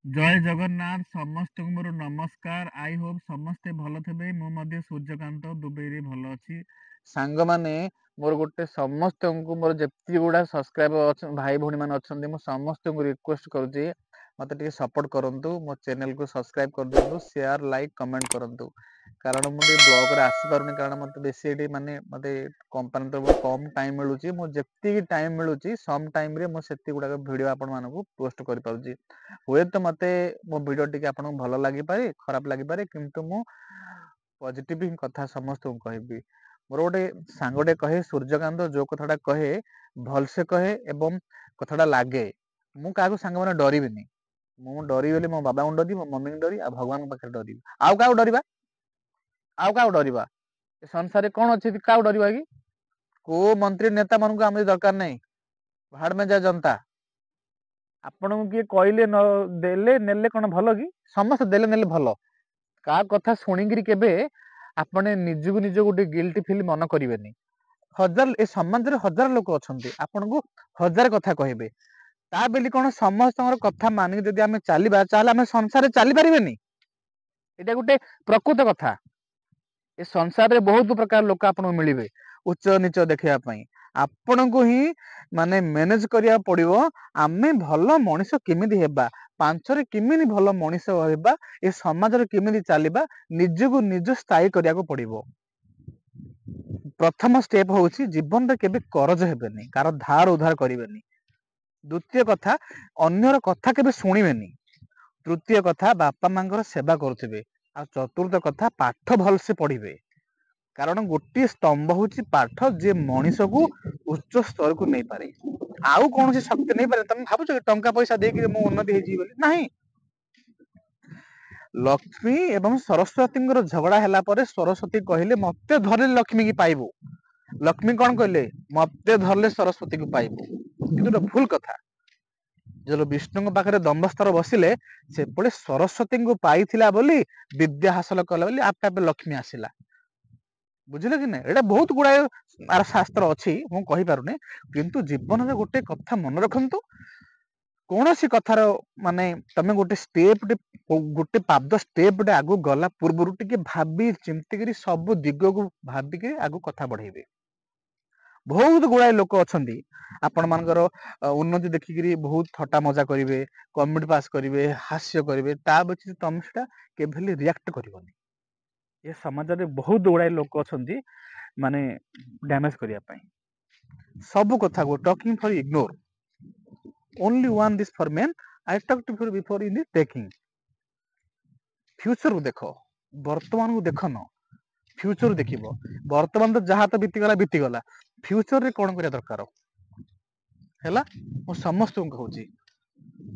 ଜୟ ଜଗନ୍ନାଥ ସମସ୍ତଙ୍କୁ ମୋର ନମସ୍କାର। ଆଇ ହୋପ ସମସ୍ତେ ଭଲ ଥିବେ। ମୁଁ ମଧ୍ୟ ସୂର୍ଯ୍ୟକାନ୍ତ ଦୁବେଇରେ ଭଲ ଅଛି। ସାଙ୍ଗମାନେ ମୋର ଗୋଟେ ସମସ୍ତଙ୍କୁ ମୋର ଯେତିକି ଗୁଡ଼ା ସବସ୍କ୍ରାଇବର ଅଛନ୍ତି ଭାଇ ଭଉଣୀ ମାନେ ଅଛନ୍ତି ମୁଁ ସମସ୍ତଙ୍କୁ ରିକ୍ୱେଷ୍ଟ କରୁଛି ମୋତେ ଟିକେ ସପୋର୍ଟ କରନ୍ତୁ। ମୋ ଚ୍ୟାନେଲକୁ ସବସ୍କ୍ରାଇବ କରିଦିଅନ୍ତୁ, ସେୟାର ଲାଇକ୍ କମେଣ୍ଟ କରନ୍ତୁ। କାରଣ ମୁଁ ଟିକେ ବ୍ଲଗରେ ଆସିପାରୁନି, କାରଣ ମୋତେ ବେଶୀ ଏଠି ମାନେ ମୋତେ କମ୍ପାନୀ ତରଫରୁ କମ୍ ଟାଇମ୍ ମିଳୁଛି। ମୁଁ ଯେତିକି ଟାଇମ୍ ମିଳୁଛି ସମ୍ ଟାଇମ୍ରେ ମୁଁ ସେତିକି ଗୁଡ଼ାକ ଭିଡ଼ିଓ ଆପଣମାନଙ୍କୁ ପୋଷ୍ଟ କରିପାରୁଛି। ହୁଏତ ମୋତେ ମୋ ଭିଡ଼ିଓ ଟିକେ ଆପଣଙ୍କୁ ଭଲ ଲାଗିପାରେ, ଖରାପ ଲାଗିପାରେ, କିନ୍ତୁ ମୁଁ ପଜିଟିଭ ହିଁ କଥା ସମସ୍ତଙ୍କୁ କହିବି। ମୋର ଗୋଟେ ସାଙ୍ଗଟେ କହେ ସୂର୍ଯ୍ୟକାନ୍ତ ଯୋଉ କଥାଟା କହେ ଭଲସେ କହେ ଏବଂ କଥାଟା ଲାଗେ। ମୁଁ କାହାକୁ ସାଙ୍ଗମାନେ ଡରିବିନି। ମୁଁ ଡରିଗଲି ମୋ ବାବାଙ୍କୁ ଡରି, ମୋ ମମିଙ୍କୁ ଡରି, ଆଉ ଭଗବାନଙ୍କ ପାଖରେ ଡରିବି। ଆଉ କାହାକୁ ଡରିବା? ଆଉ କାହାକୁ ଡରିବା? ଏ ସଂସାରରେ କଣ ଅଛି କାହାକୁ ଡରିବା କି? କୋଉ ମନ୍ତ୍ରୀ ନେତା ମାନଙ୍କୁ ଆମର ଦରକାର ନାହିଁ। ଭାଡ ମେ ଯା ଜନତା। ଆପଣଙ୍କୁ କିଏ କହିଲେ ନ ଦେଲେ ନେଲେ କଣ ଭଲ କି? ସମସ୍ତେ ଦେଲେ ନେଲେ ଭଲ। କାହା କଥା ଶୁଣିକିରି କେବେ ଆପଣ ନିଜକୁ ନିଜ ଗୋଟେ ଗିଲ୍ଟି ଫିଲ୍ ମନେ କରିବେନି। ଏ ସମାଜରେ ହଜାର ଲୋକ ଅଛନ୍ତି, ଆପଣଙ୍କୁ ହଜାର କଥା କହିବେ। ତା ବୋଲି କଣ ସମସ୍ତଙ୍କର କଥା ମାନିକି ଯଦି ଆମେ ଚାଲିବା ତାହେଲେ ଆମେ ସଂସାରରେ ଚାଲିପାରିବେନି। ଏଇଟା ଗୋଟେ ପ୍ରକୃତ କଥା। ଏ ସଂସାରରେ ବହୁତ ପ୍ରକାର ଲୋକ ଆପଣଙ୍କୁ ମିଳିବେ ଉଚ୍ଚ ନିଚ ଦେଖିବା ପାଇଁ। ଆପଣଙ୍କୁ ହିଁ ମାନେ ମ୍ୟାନେଜ କରିବାକୁ ପଡିବ। ଆମେ ଭଲ ମଣିଷ କେମିତି ହେବା, ପାଞ୍ଚରେ କେମିତି ଭଲ ମଣିଷ ହେବା, ଏ ସମାଜରେ କେମିତି ଚାଲିବା, ନିଜକୁ ନିଜ ସ୍ଥାୟୀ କରିବାକୁ ପଡିବ। ପ୍ରଥମ ଷ୍ଟେପ ହଉଛି ଜୀବନରେ କେବେ କରଜ ହେବେନି, କାହାର ଧାର ଉଧାର କରିବେନି। ଦ୍ୱିତୀୟ କଥା, ଅନ୍ୟର କଥା କେବେ ଶୁଣିବେନି। ତୃତୀୟ କଥା, ବାପା ମାଙ୍କର ସେବା କରୁଥିବେ। ଆଉ ଚତୁର୍ଥ କଥା, ପାଠ ଭଲସେ ପଢିବେ। କାରଣ ଗୋଟିଏ ସ୍ତମ୍ଭ ହଉଛି ପାଠ, ଯିଏ ମଣିଷକୁ ଉଚ୍ଚ ସ୍ତରକୁ ନେଇପାରେ। ଆଉ କୌଣସି ଶକ୍ତି ନେଇପାରେ? ତମେ ଭାବୁଛ କି ଟଙ୍କା ପଇସା ଦେଇକି ମୁଁ ଉନ୍ନତି ହେଇଯିବି ବୋଲି? ନାହିଁ। ଲକ୍ଷ୍ମୀ ଏବଂ ସରସ୍ୱତୀଙ୍କର ଝଗଡା ହେଲା ପରେ ସରସ୍ୱତୀ କହିଲେ ମତେ ଧରିଲେ ଲକ୍ଷ୍ମୀ କି ପାଇବୁ। ଲକ୍ଷ୍ମୀ କଣ କହିଲେ? ମତେ ଧରିଲେ ସରସ୍ୱତୀକୁ ପାଇବୁ। କିନ୍ତୁ ଏଟା ଭୁଲ କଥା। ଯେତେବେଳେ ବିଷ୍ଣୁଙ୍କ ପାଖରେ ଦମ୍ବସ୍ତର ବସିଲେ, ସେପଟେ ସରସ୍ୱତୀଙ୍କୁ ପାଇଥିଲା ବୋଲି ବିଦ୍ୟା ହାସଲ କଲା ବୋଲି ଆପେ ଆପେ ଲକ୍ଷ୍ମୀ ଆସିଲା। ବୁଝିଲେ କି ନାଇଁ? ଏଇଟା ବହୁତ ଗୁଡାଏ ଶାସ୍ତ୍ର ଅଛି, ମୁଁ କହିପାରୁନି। କିନ୍ତୁ ଜୀବନରେ ଗୋଟେ କଥା ମନେ ରଖନ୍ତୁ, କୌଣସି କଥାର ମାନେ ତମେ ଗୋଟେ ପାଦ ଷ୍ଟେପଟେ ଆଗକୁ ଗଲା ପୂର୍ବରୁ ଟିକେ ଭାବି ଚିନ୍ତିକିରି ସବୁ ଦିଗକୁ ଭାବିକି ଆଗକୁ କଥା ବଢେଇବେ। ବହୁତ ଗୁଡାଏ ଲୋକ ଅଛନ୍ତି ଆପଣ ମାନଙ୍କର ଉନ୍ନତି ଦେଖିକିରି ବହୁତ ଥଟ୍ଟା ମଜା କରିବେ, କମେଡି ପାସ୍ କରିବେ, ହାସ୍ୟ କରିବେ। ତା ବ୍ୟତୀତ ତମେ ସେଟା କେବେ ହେଲେ ରିଆକ୍ଟ କରିବନି। ଏ ସମାଜରେ ବହୁତ ଗୁଡାଏ ଲୋକ ଅଛନ୍ତି ମାନେ ଡ୍ୟାମେଜ କରିବା ପାଇଁ। ସବୁ କଥାକୁ talking for ignore. Only one this for men. I talked to you before in the taking. ଫ୍ୟୁଚରକୁ ଦେଖ, ବର୍ତ୍ତମାନକୁ ଦେଖନ। ଫ୍ୟୁଚର ଦେଖିବ। ବର୍ତ୍ତମାନ ତ ଯାହା ତ ବିତିଗଲା ବିତିଗଲା। ଫ୍ୟୁଚରରେ କଣ କରିବା ଦରକାର ହେଲା, ମୁଁ ସମସ୍ତଙ୍କୁ କହୁଛି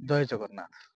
ଜୟ ଜଗନ୍ନାଥ।